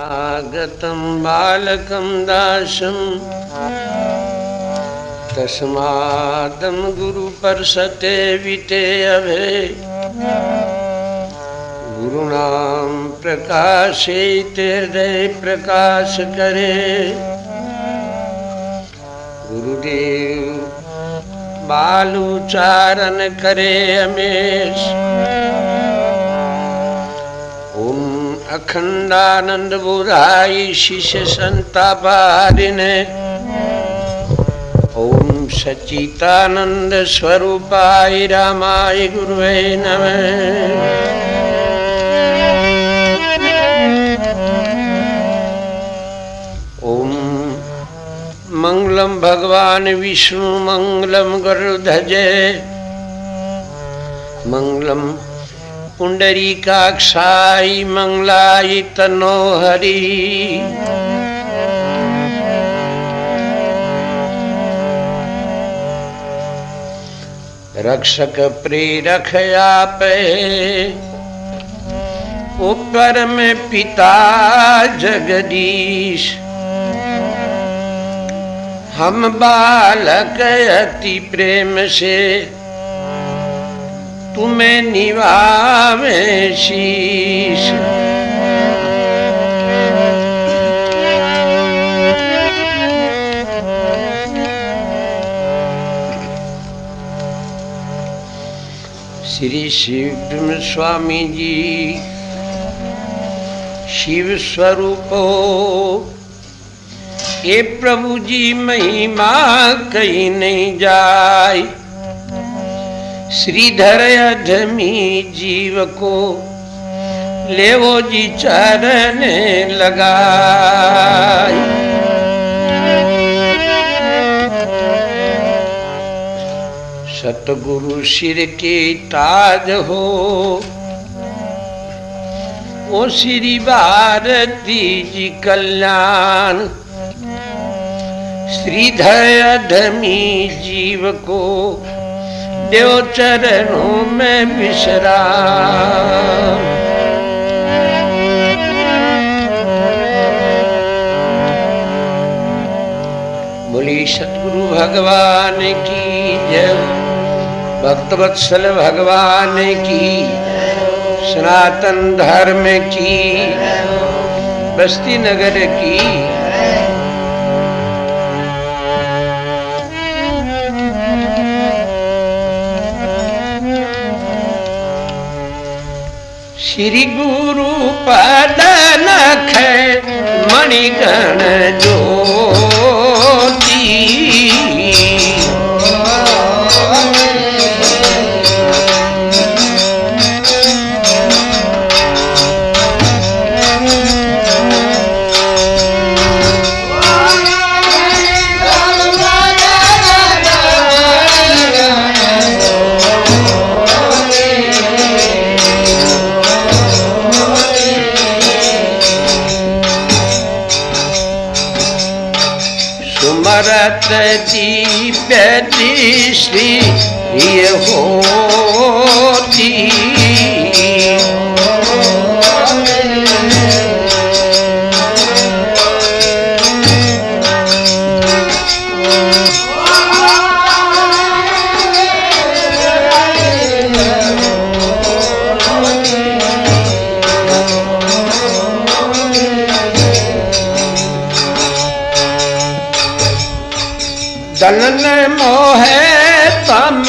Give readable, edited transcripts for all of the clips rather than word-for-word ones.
आगतं बालकं दासं तस्मादं गुरुपर्षते विते अभे गुरुनाम प्रकाशे हृदय प्रकाश करे। गुरुदेव बालुचारण करे हमेश। ओम अखंडानंद बुधाई शिष्य संतापारिणे। ओम सच्चिदानंद स्वरूपाय रामाय गुरुवे नमः। ओम मंगलम भगवान विष्णु मंगलम गरुड़ध्वज मंगलम पुंडरीकाक्षाय मंगलाय तनो हरि। रक्षक प्रेरक आपे ऊपर में पिता जगदीश। हम बालक अति प्रेम से तुम्हें निभावे शीश। श्री शिव स्वामी जी शिव स्वरूपो ये प्रभु जी महिमा कहीं नहीं जाय। श्रीधर अधमी जीव को लेवो जी चरण लगाय। सतगुरु सिर के ताज हो ओ श्री भारती जी कल्याण। श्रीधर अधमी जीव को देव चरणों में विश्राम। बोली सतगुरु भगवान की जय। भक्तवत्सल भगवान की, सनातन धर्म की, बस्ती नगर की। श्री गुरु पद नख मणिगण ज्योति। सुमरत दीप्य दृष्टि ये होती। दलन मोहे तम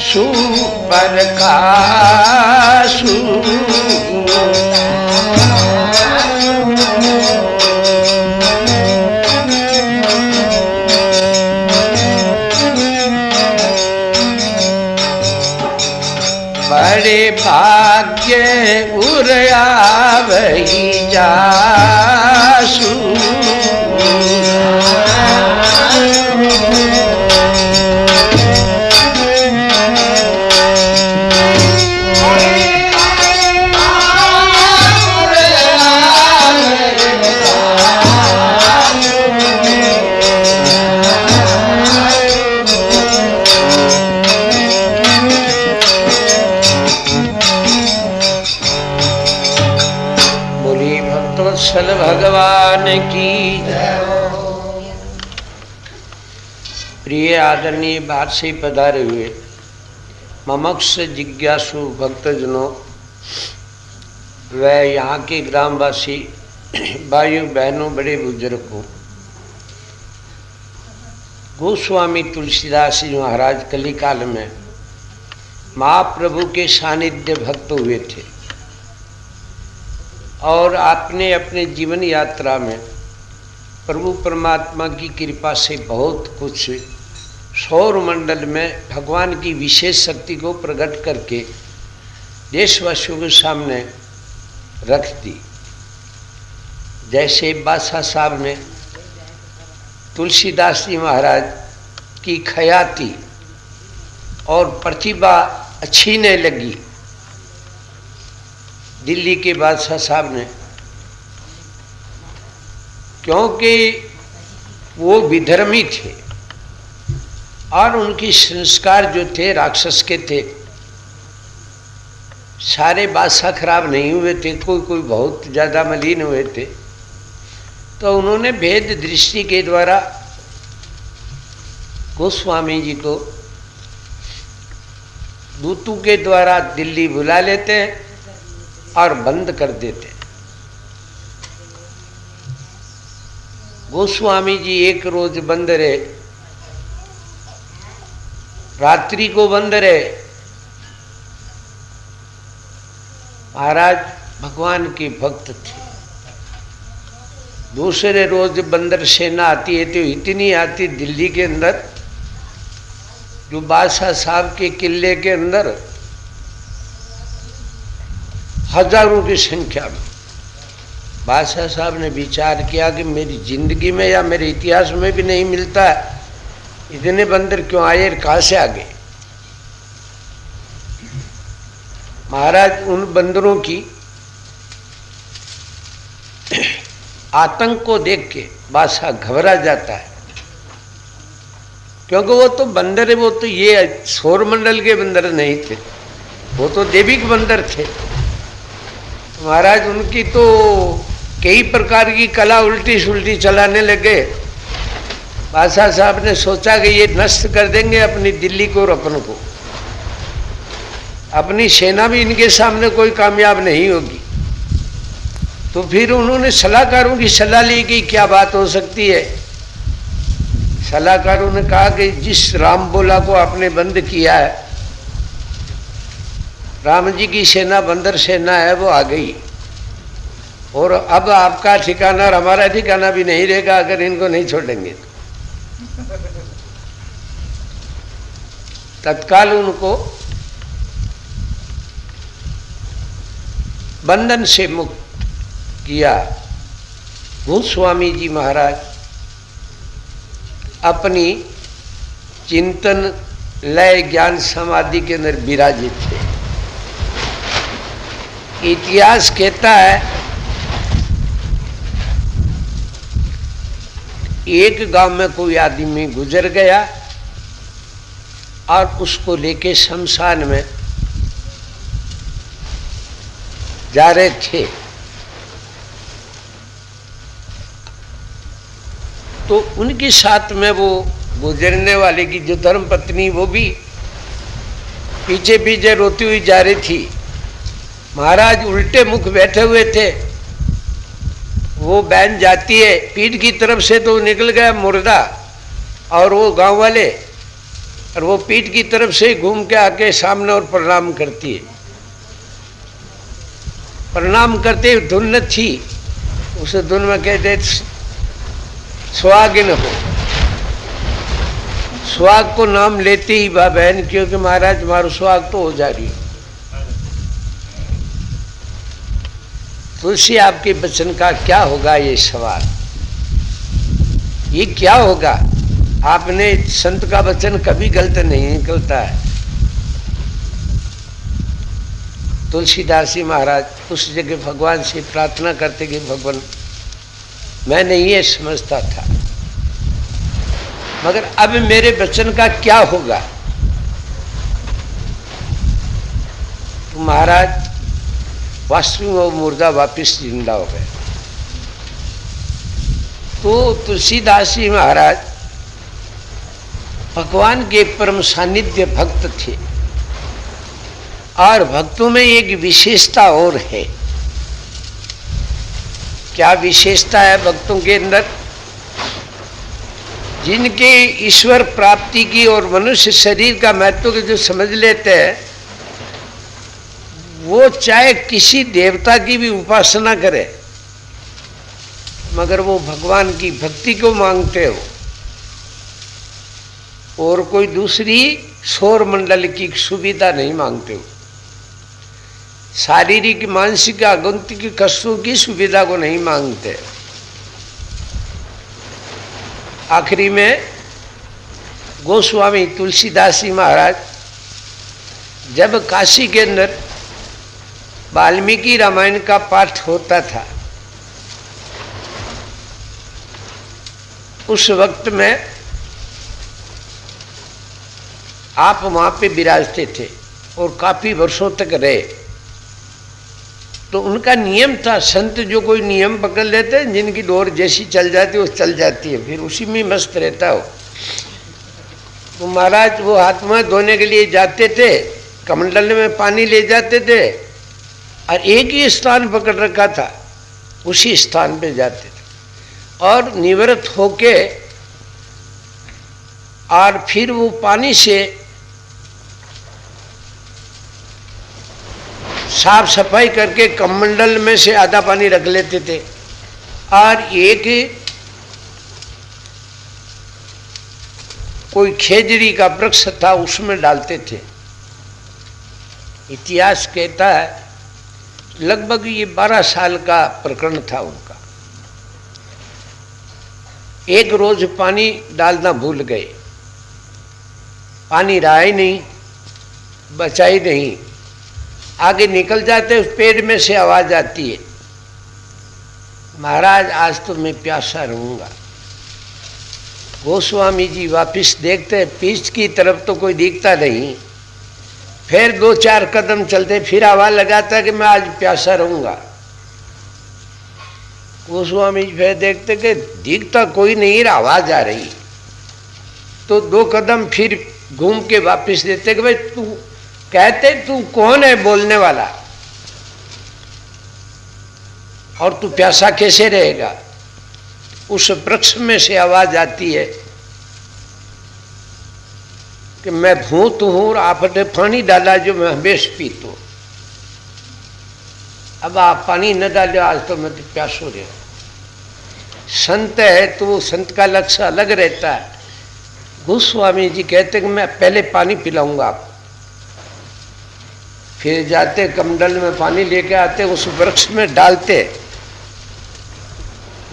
सुप्रकाशु। बड़े भाग्य उरयावही जासु। भक्तवत्सल भगवान की प्रिय आदरणीय बाहर से पधारे हुए ममक्ष जिज्ञासु भक्तजनों व यहाँ के ग्रामवासी भाइयों बहनों बड़े बुजुर्गों, गोस्वामी तुलसीदास जी महाराज कलिकाल में महाप्रभु के सानिध्य भक्त हुए थे और आपने अपने जीवन यात्रा में प्रभु परमात्मा की कृपा से बहुत कुछ सौर मंडल में भगवान की विशेष शक्ति को प्रकट करके देशवासियों के सामने रख दी। जैसे बादशाह साहब ने तुलसीदास जी महाराज की ख्याति और प्रतिभा अच्छी नहीं लगी दिल्ली के बादशाह साहब ने, क्योंकि वो विधर्मी थे और उनके संस्कार जो थे राक्षस के थे। सारे बादशाह खराब नहीं हुए थे, कोई कोई बहुत ज़्यादा मलिन हुए थे। तो उन्होंने भेद दृष्टि के द्वारा गोस्वामी जी को दूतों के द्वारा दिल्ली बुला लेते हैं और बंद कर देते। गोस्वामी जी एक रोज बंद रहे, रात्रि को बंद रहे। महाराज भगवान के भक्त थे। दूसरे रोज बंदर सेना आती है तो इतनी आती दिल्ली के अंदर, जो बादशाह साहब के किले के अंदर हजारों की संख्या में। बादशाह साहब ने विचार किया कि मेरी जिंदगी में या मेरे इतिहास में भी नहीं मिलता है, इतने बंदर क्यों आए, कहाँ से आ गए। महाराज उन बंदरों की आतंक को देख के बादशाह घबरा जाता है, क्योंकि वो तो बंदर है, वो तो ये सौरमंडल के बंदर नहीं थे, वो तो दैविक बंदर थे। महाराज उनकी तो कई प्रकार की कला उल्टी सुल्टी चलाने लगे। बादशाह साहब ने सोचा कि ये नष्ट कर देंगे अपनी दिल्ली को और अपन को, अपनी सेना भी इनके सामने कोई कामयाब नहीं होगी। तो फिर उन्होंने सलाहकारों की सलाह ली कि क्या बात हो सकती है। सलाहकारों ने कहा कि जिस राम बोला को आपने बंद किया है, राम जी की सेना बंदर सेना है, वो आ गई और अब आपका ठिकाना और हमारा ठिकाना भी नहीं रहेगा अगर इनको नहीं छोड़ेंगे तो। तत्काल उनको बंधन से मुक्त किया। गोस्वामी जी महाराज अपनी चिंतन लय ज्ञान समाधि के अंदर विराजित थे। इतिहास कहता है एक गांव में कोई आदमी गुजर गया और उसको लेके शमशान में जा रहे थे। तो उनके साथ में वो गुजरने वाले की जो धर्म पत्नी, वो भी पीछे पीछे रोती हुई जा रही थी। महाराज उल्टे मुख बैठे हुए थे। वो बहन जाती है पीठ की तरफ से तो निकल गया मुर्दा, और वो गांव वाले, और वो पीठ की तरफ से घूम के आके सामने और प्रणाम करती है। प्रणाम करते धुन थी, उस धुन में कहते सुहागिन हो। सुहाग को नाम लेते ही बा बहन, क्योंकि महाराज मारो सुहाग तो हो जा रही है। तुलसी आपके वचन का क्या होगा ये सवाल, ये क्या होगा। आपने संत का वचन कभी गलत नहीं निकलता है। तुलसीदास जी महाराज उस जगह भगवान से प्रार्थना करते कि भगवान मैंने ये समझता था, मगर अब मेरे वचन का क्या होगा। तो महाराज वास्तव में वो मुर्दा वापिस जिंदा हो गए। तो तुलसीदास जी महाराज भगवान के परम सानिध्य भक्त थे, और भक्तों में एक विशेषता और है। क्या विशेषता है भक्तों के अंदर? जिनके ईश्वर प्राप्ति की और मनुष्य शरीर का महत्व को जो समझ लेते हैं, वो चाहे किसी देवता की भी उपासना करे, मगर वो भगवान की भक्ति को मांगते हो, और कोई दूसरी सौर मंडल की सुविधा नहीं मांगते हो, शारीरिक मानसिक आगंतुक कष्टों की सुविधा को नहीं मांगते। आखिरी में गोस्वामी तुलसीदास जी महाराज जब काशी के अंदर वाल्मीकि रामायण का पाठ होता था, उस वक्त में आप वहां पे विराजते थे और काफी वर्षों तक रहे। तो उनका नियम था, संत जो कोई नियम पकड़ लेते हैं, जिनकी डोर जैसी चल जाती है वो चल जाती है, फिर उसी में मस्त रहता हो। तो महाराज वो हाथ में धोने के लिए जाते थे, कमंडल में पानी ले जाते थे, और एक ही स्थान पकड़ रखा था, उसी स्थान पे जाते थे, और निवृत्त होके और फिर वो पानी से साफ सफाई करके कमंडल में से आधा पानी रख लेते थे, और एक कोई खेजड़ी का वृक्ष था उसमें डालते थे। इतिहास कहता है लगभग ये 12 साल का प्रकरण था उनका। एक रोज पानी डालना भूल गए, पानी रहा ही नहीं, बचा ही नहीं। आगे निकल जाते, उस पेड़ में से आवाज आती है, महाराज आज तो मैं प्यासा रहूंगा। गोस्वामी जी वापिस देखते, पीछ की तरफ तो कोई दिखता नहीं, फिर 2-4 कदम चलते, फिर आवाज लगाता कि मैं आज प्यासा रहूंगा। गोस्वामी जी फिर देखते कि दिखता कोई नहीं, आवाज आ रही, तो 2 कदम फिर घूम के वापिस देते कि भाई तू कहते तू कौन है बोलने वाला, और तू प्यासा कैसे रहेगा? उस वृक्ष में से आवाज आती है कि मैं भूत हूं और आपने पानी डाला जो मैं हमेशा पीता हूं, अब आप पानी न डालो आज तो मैं तो प्यासो रहा। संत है तो संत का लक्ष्य अलग रहता है। गोस्वामी जी कहते कि मैं पहले पानी पिलाऊंगा आपको, फिर जाते कमंडल में पानी लेके आते, उस वृक्ष में डालते।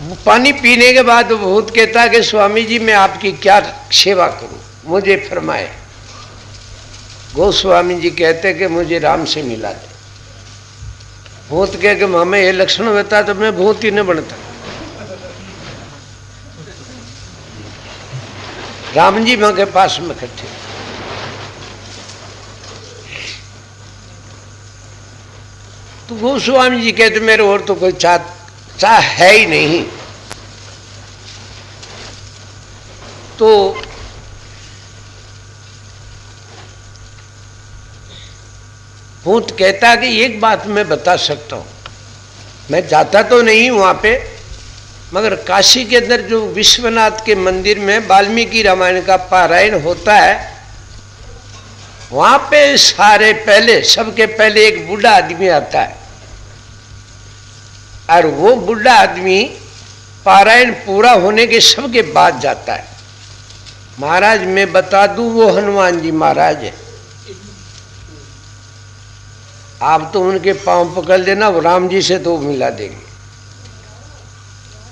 वो पानी पीने के बाद भूत कहता कि स्वामी जी मैं आपकी क्या सेवा करूं, मुझे फरमाए। गोस्वामी जी कहते कि मुझे राम से मिला दे। भूत कह के हमें ये लक्षण होता तो मैं भूत ही न बनता। राम जी मां के पास में इकट्ठे, तो गोस्वामी जी कहते मेरे और तो कोई चाह है ही नहीं। तो भूत कहता कि एक बात मैं बता सकता हूं, मैं जाता तो नहीं वहां पे, मगर काशी के अंदर जो विश्वनाथ के मंदिर में वाल्मीकि रामायण का पारायण होता है, वहां पे सारे पहले सबके पहले एक बूढ़ा आदमी आता है, और वो बूढ़ा आदमी पारायण पूरा होने के सबके बाद जाता है। महाराज मैं बता दूं वो हनुमान जी महाराज है, आप तो उनके पांव पकड़ लेना, वो राम जी से तो मिला देंगे।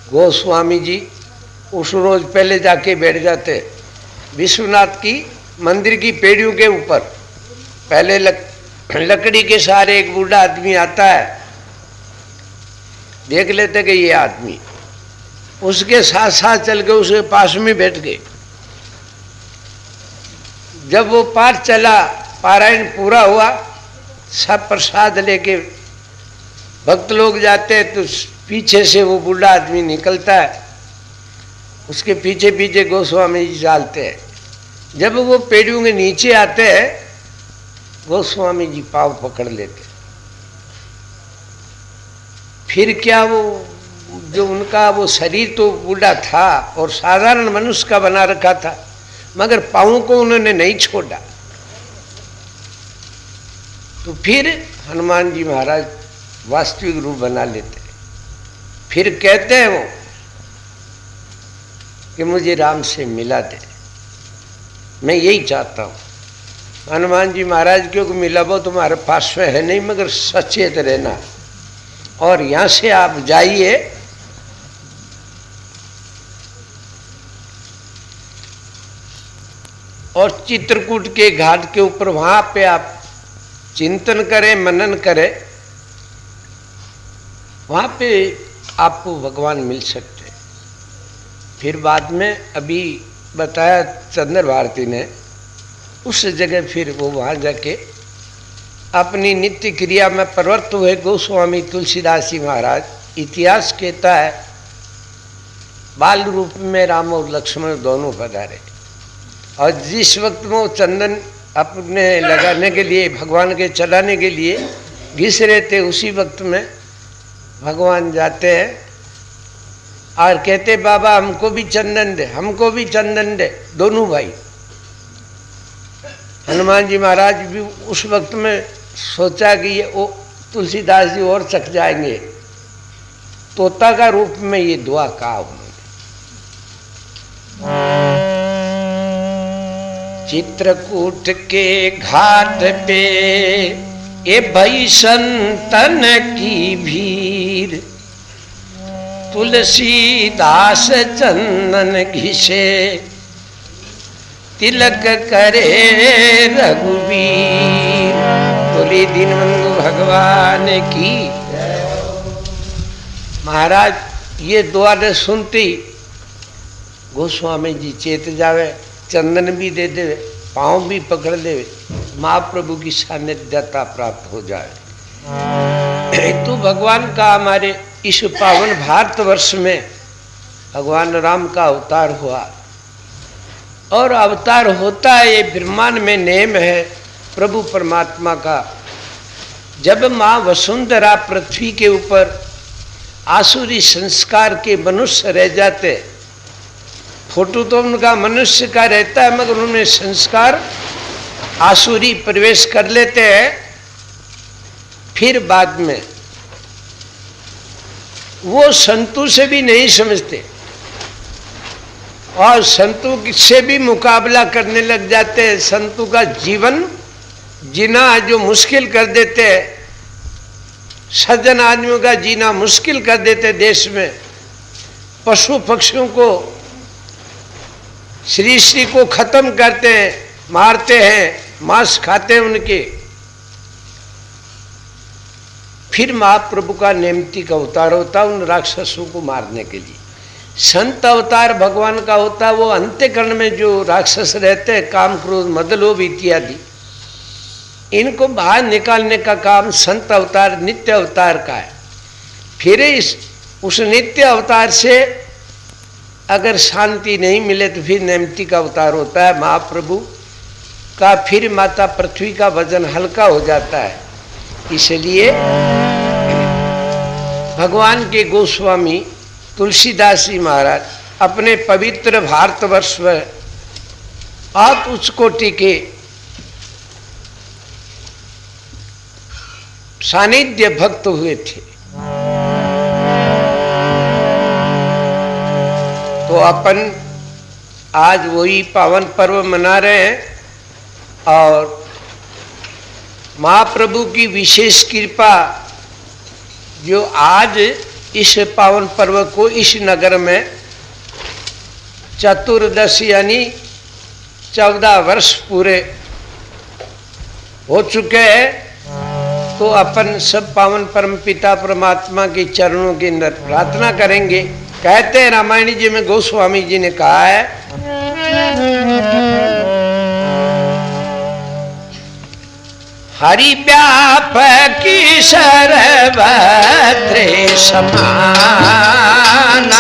गोस्वामी जी उस रोज पहले जाके बैठ जाते विश्वनाथ की मंदिर की पेड़ियों के ऊपर। पहले लकड़ी के सहारे एक बूढ़ा आदमी आता है, देख लेते कि ये आदमी, उसके साथ साथ चल के उसके पास में बैठ गए। जब वो पाठ चला, पारायण पूरा हुआ, सब प्रसाद लेके भक्त लोग जाते हैं, तो पीछे से वो बूढ़ा आदमी निकलता है, उसके पीछे पीछे गोस्वामी जी चलते हैं। जब वो पेड़ियों के नीचे आते हैं, गोस्वामी जी पाँव पकड़ लेते। फिर क्या वो जो उनका वो शरीर तो बूढ़ा था और साधारण मनुष्य का बना रखा था, मगर पाँव को उन्होंने नहीं छोड़ा। तो फिर हनुमान जी महाराज वास्तविक रूप बना लेते। फिर कहते हैं वो कि मुझे राम से मिला दे, मैं यही चाहता हूँ। हनुमान जी महाराज क्योंकि मिला वो तुम्हारे पास में है नहीं, मगर सचेत रहना और यहाँ से आप जाइए और चित्रकूट के घाट के ऊपर वहाँ पे आप चिंतन करें, मनन करें, वहाँ पे आपको भगवान मिल सकते हैं। फिर बाद में अभी बताया चंद्र भारती ने, उस जगह फिर वो वहाँ जाके अपनी नित्य क्रिया में प्रवृत्त हुए गोस्वामी तुलसीदास जी महाराज। इतिहास कहता है बाल रूप में राम और लक्ष्मण दोनों पधारे, और जिस वक्त वो चंदन अपने लगाने के लिए भगवान के चलाने के लिए घिस रहे थे, उसी वक्त में भगवान जाते हैं और कहते बाबा हमको भी चंदन दे, हमको भी चंदन दे। दोनों भाई हनुमान जी महाराज भी उस वक्त में सोचा कि ये वो तुलसीदास जी और चख जाएंगे, तोता का रूप में ये दुआ कहा उन्होंने। चित्रकूट के घाट पे ए भई संतन की भीड़, तुलसीदास चंदन घिसे, तिलक करे रघुवीर। बोली दीनबंधु भगवान की। महाराज ये दुआ ने सुनती गोस्वामी जी चेत जावे, चंदन भी दे दे, पाँव भी पकड़ ले, महाप्रभु की सानिध्यता प्राप्त हो जाए। तो भगवान का हमारे इस पावन भारतवर्ष में भगवान राम का अवतार हुआ, और अवतार होता है ये ब्रह्मांड में नेम है प्रभु परमात्मा का। जब माँ वसुंधरा पृथ्वी के ऊपर आसुरी संस्कार के मनुष्य रह जाते, फोटो तो उनका मनुष्य का रहता है मगर उनमें संस्कार आसुरी प्रवेश कर लेते हैं। फिर बाद में वो संतों से भी नहीं समझते और संतों से भी मुकाबला करने लग जाते हैं। संतों का जीवन जीना जो मुश्किल कर देते हैं, सज्जन आदमियों का जीना मुश्किल कर देते। देश में पशु पक्षियों को, श्री को खत्म करते हैं, मारते हैं, मांस खाते हैं उनके। फिर महाप्रभु का नेमती का अवतार होता उन राक्षसों को मारने के लिए। संत अवतार भगवान का होता वो अंत्यकरण में जो राक्षस रहते हैं, काम क्रोध मद लोभ इत्यादि, इनको बाहर निकालने का काम संत अवतार नित्य अवतार का है। फिर उस नित्य अवतार से अगर शांति नहीं मिले तो फिर नेमती का अवतार होता है महाप्रभु का। फिर माता पृथ्वी का वजन हल्का हो जाता है। इसलिए भगवान के गोस्वामी तुलसीदास जी महाराज अपने पवित्र भारतवर्ष में आप उच्च कोटि के सानिध्य भक्त हुए थे। तो अपन आज वही पावन पर्व मना रहे हैं और महाप्रभु की विशेष कृपा जो आज इस पावन पर्व को इस नगर में चतुर्दशी यानी 14 वर्ष पूरे हो चुके हैं। तो अपन सब पावन परम पिता परमात्मा के चरणों के अंदर प्रार्थना करेंगे। कहते हैं रामायण जी में गोस्वामी जी ने कहा है, हरि व्यापकी सर्वत्र समान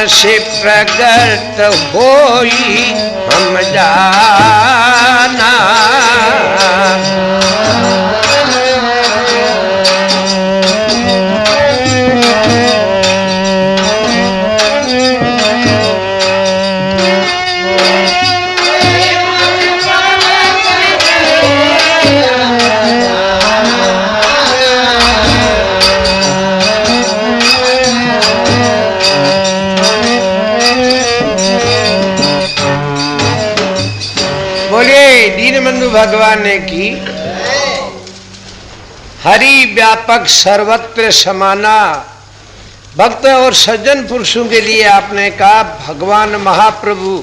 से प्रगट होई हम जाना। दीनबंधु भगवान ने की। हरि व्यापक सर्वत्र समाना। भक्त और सज्जन पुरुषों के लिए आपने कहा भगवान महाप्रभु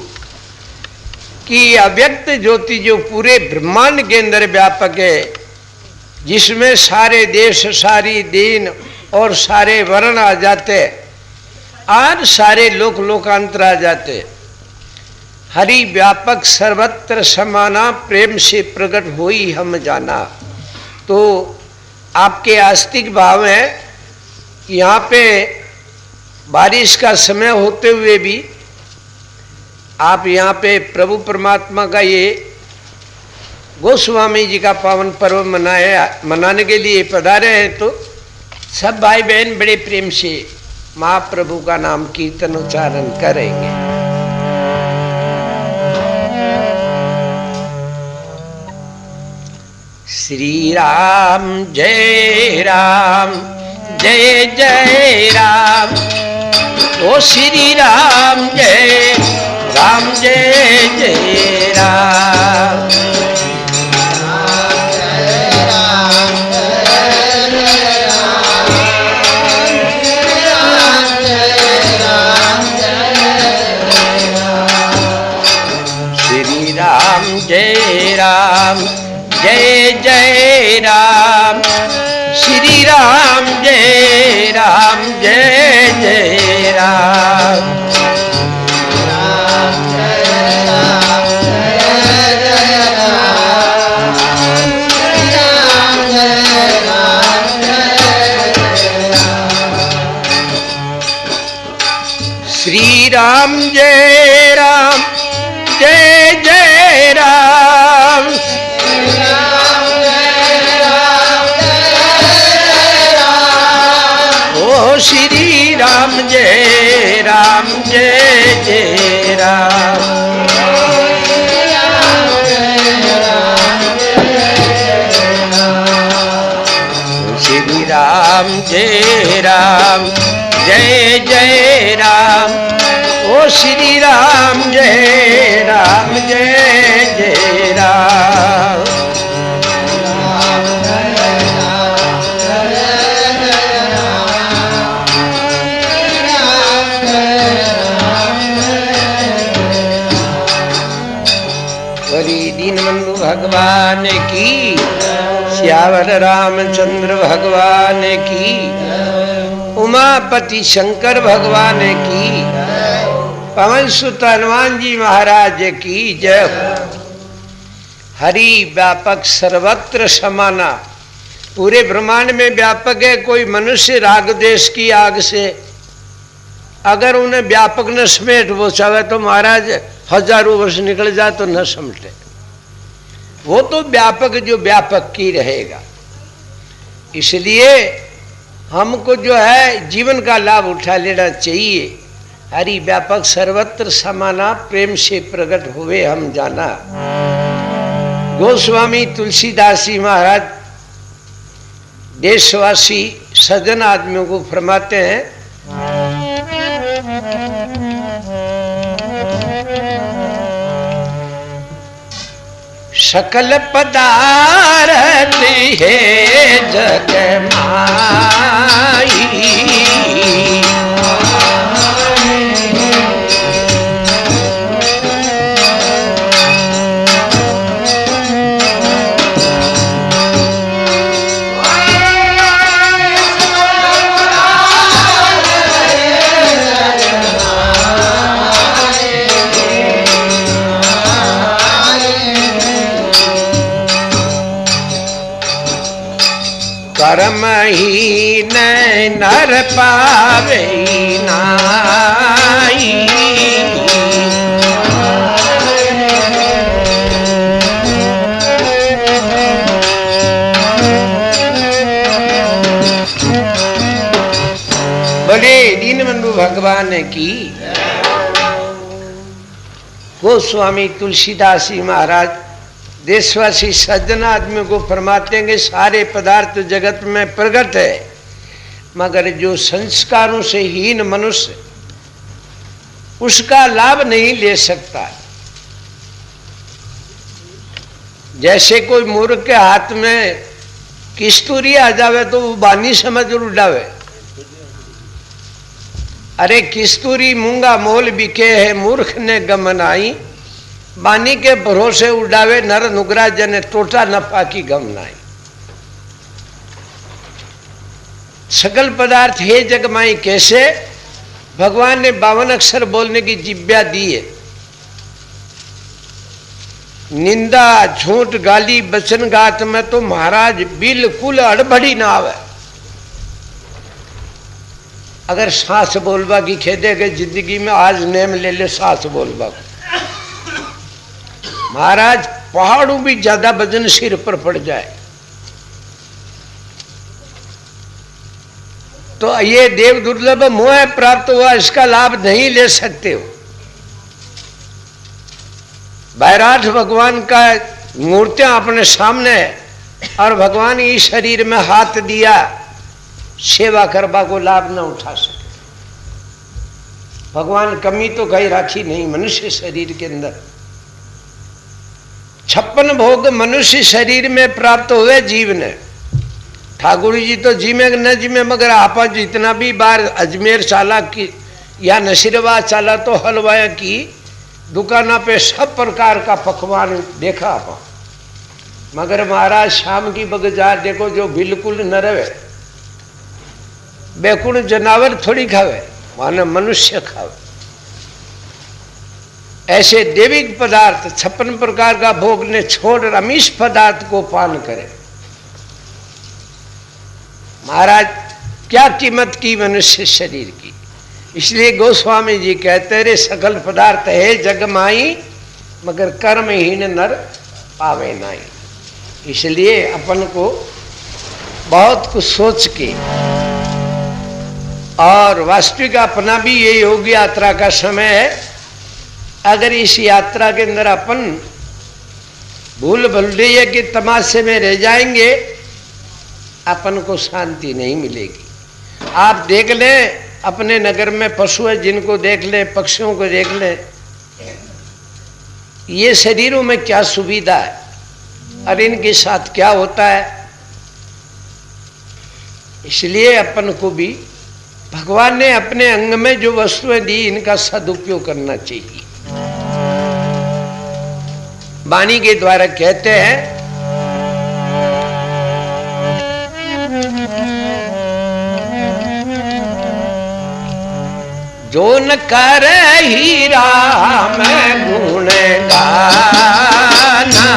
की अव्यक्त ज्योति जो पूरे ब्रह्मांड के अंदर व्यापक है, जिसमें सारे देश, सारी दीन और सारे वर्ण आ जाते और सारे लोक लोकांतर आ जाते। हरि व्यापक सर्वत्र समाना, प्रेम से प्रकट होई हम जाना। तो आपके आस्तिक भाव है कि यहाँ पे बारिश का समय होते हुए भी आप यहाँ पे प्रभु परमात्मा का ये गोस्वामी जी का पावन पर्व मनाने के लिए पधारे हैं। तो सब भाई बहन बड़े प्रेम से महाप्रभु का नाम कीर्तन उच्चारण करेंगे। श्री राम जय राम, जय जय राम। ओ श्री राम जय राम, जय जय राम। श्री राम जय राम, जय जय राम। श्री राम जय राम, जय जय राम। श्री राम जय राम, जय जय राम। श्री राम जय राम, जय जय राम। श्री राम जय राम, जय जय राम। ओ श्री राम जय राम, जय जय राम। दीनबंधु भगवान की, श्यावर रामचंद्र भगवान की, उमापति शंकर भगवान की, पवन सुत हनुमान जी महाराज की जय। हरि व्यापक सर्वत्र समाना, पूरे ब्रह्मांड में व्यापक है। कोई मनुष्य राग देश की आग से अगर उन्हें व्यापक न समेट वो चाहे तो महाराज हजारों वर्ष निकल जाए तो न समटे। वो तो व्यापक जो व्यापक की रहेगा। इसलिए हमको जो है जीवन का लाभ उठा लेना चाहिए। हरि व्यापक सर्वत्र समाना, प्रेम से प्रकट हुए हम जाना। गोस्वामी तुलसीदास जी महाराज देशवासी सज्जन आदमियों को फरमाते हैं, सकल पदार्थ है जग माई, कर्महीन नर पावे नाई। दीनबंधु भगवान की। गोस्वामी तुलसीदास जी महाराज देशवासी सज्जन आदमी को फरमाते हैं कि सारे पदार्थ जगत में प्रकट है, मगर जो संस्कारों से हीन मनुष्य उसका लाभ नहीं ले सकता। जैसे कोई मूर्ख के हाथ में किस्तूरी आ जावे तो वो बानी समझ उड़ावे। अरे किस्तूरी मूंगा मोल बिके है, मूर्ख ने गमन आई, बानी के भरोसे उड़ावे नर नुगरा जने टोटा नफा की गम नाई। सकल पदार्थ हे जगमाई कैसे? भगवान ने 52 अक्षर बोलने की जिब्या दी है। निंदा झूठ गाली बचन गात में तो महाराज बिल्कुल अड़बड़ी ना आवे। अगर सांस बोलबा की खेदे के जिंदगी में आज नेम ले ले सांस बोलबा, महाराज पहाड़ों भी ज्यादा वजन सिर पर पड़ जाए तो ये देव दुर्लभ मोह प्राप्त हुआ, इसका लाभ नहीं ले सकते हो। बैराठ भगवान का मूर्तियां अपने सामने और भगवान इस शरीर में हाथ दिया, सेवा करवा को लाभ न उठा सके। भगवान कमी तो कहीं राखी नहीं मनुष्य शरीर के अंदर। 56 भोग मनुष्य शरीर में प्राप्त हुए जीव ने। ठाकुर जी तो जिमे न जिमे, मगर आपा जितना भी बार अजमेर चाला की या नसीरवा चाला तो हलवाया की दुकाना पे सब प्रकार का पकवान देखा आपा, मगर महाराज शाम की बगजार देखो जो बिल्कुल न रहे। बेकुण जनावर थोड़ी खावे, मानो मनुष्य खावे। ऐसे देविक पदार्थ 56 प्रकार का भोग ने छोड़ अमीष पदार्थ को पान करे। महाराज क्या कीमत की मनुष्य शरीर की। इसलिए गोस्वामी जी कहते रे सकल पदार्थ है जगमाई, मगर कर्महीन नर पावे नाई। इसलिए अपन को बहुत कुछ सोच के, और वास्तविक अपना भी ये योग यात्रा का समय है। अगर इस यात्रा के अंदर अपन भूल भुलैया के तमाशे में रह जाएंगे, अपन को शांति नहीं मिलेगी। आप देख लें अपने नगर में पशु है, जिनको देख लें, पक्षियों को देख लें, ये शरीरों में क्या सुविधा है और इनके साथ क्या होता है। इसलिए अपन को भी भगवान ने अपने अंग में जो वस्तुएं दी, इनका सदुपयोग करना चाहिए। वाणी के द्वारा कहते हैं, जो न कर ही राम गुण गाना,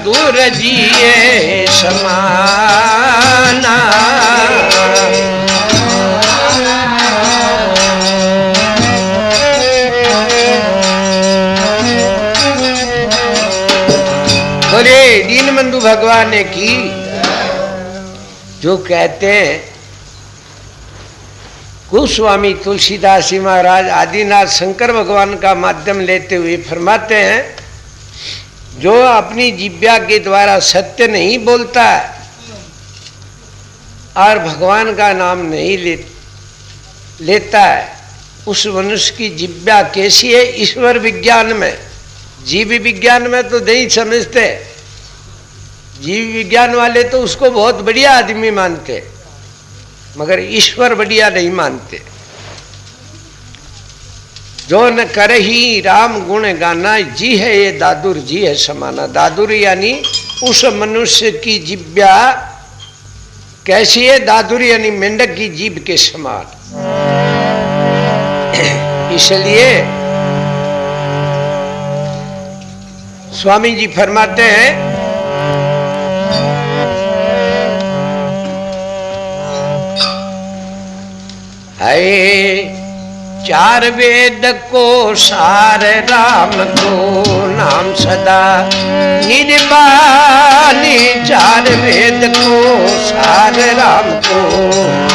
दूर जिए समाना। बोले दीनबंधु भगवान ने की। जो कहते हैं गोस्वामी तुलसीदास जी महाराज आदिनाथ शंकर भगवान का माध्यम लेते हुए फरमाते हैं, जो अपनी जिब्या के द्वारा सत्य नहीं बोलता और भगवान का नाम नहीं लेता है, उस मनुष्य की जिब्या कैसी है। ईश्वर विज्ञान में, जीव विज्ञान में तो नहीं समझते। जीव विज्ञान वाले तो उसको बहुत बढ़िया आदमी मानते, मगर ईश्वर बढ़िया नहीं मानते। जो न कर ही राम गुण गाना, जी है ये दादुर जी है समाना। दादुर यानी उस मनुष्य की जिब्या कैसी है, दादुर यानी मेंढक की जीभ के समान। इसलिए स्वामी जी फरमाते हैं, हाय चार वेद को सार राम को नाम सदा निर्वाणी, चार वेद को सार राम को